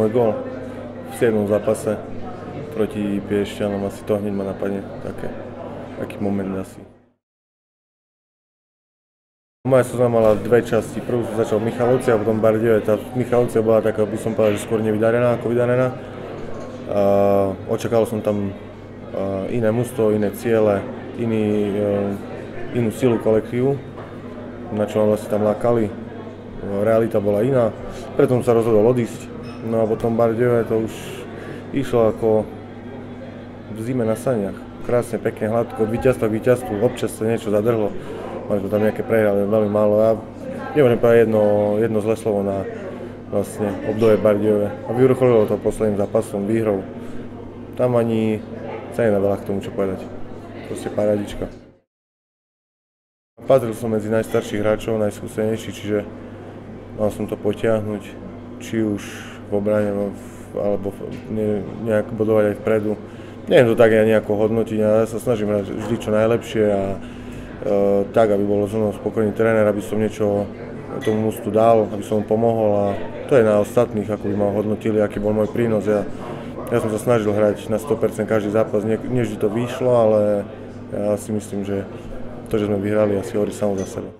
môj gól v 7. zápase proti Piešťanom, asi to hneď ma napadne, taký moment asi. Moja sezóna mala dve časti, prvú som začal v Michalovci a potom v Bardejove. Tá Michalovcia bola taká, by som povedal, že skôr nevydarená ako vydarená. Očakal som tam iné mužstvo, iné ciele, inú silu kolektívu, na čo ma vlastne tam lákali. Realita bola iná, preto som sa rozhodol odísť. No a potom v Bardejove to už išlo ako v zime na saniach. Krásne, pekne, hladko, od víťazstva k víťazstvu, občas sa niečo zadrhlo. Mali to tam nejaké prehry, ale veľmi málo. Ja neviem povedať jedno zlé slovo na vlastne obdobie v Bardejove. A vyvrcholilo to posledným zápasom, výhrou. Tam ani sa nedá veľa k tomu čo povedať. Proste parádička. Patril som medzi najstarších hráčov, najskúsenejší, čiže mal som to potiahnuť, či už v obrane, alebo nejak bodovať aj vpredu. Neviem to tak ja nejako hodnotiť, ja sa snažím hrať vždy čo najlepšie a tak, aby bol so mnou spokojný tréner, aby som niečo tomu mužstvu dal, aby som mu pomohol a to je na ostatných, ako by ma hodnotili, aký bol môj prínos. Ja som sa snažil hrať na 100% každý zápas, nie vždy to vyšlo, ale ja si myslím, že to, že sme vyhrali, asi hovorí samo za seba.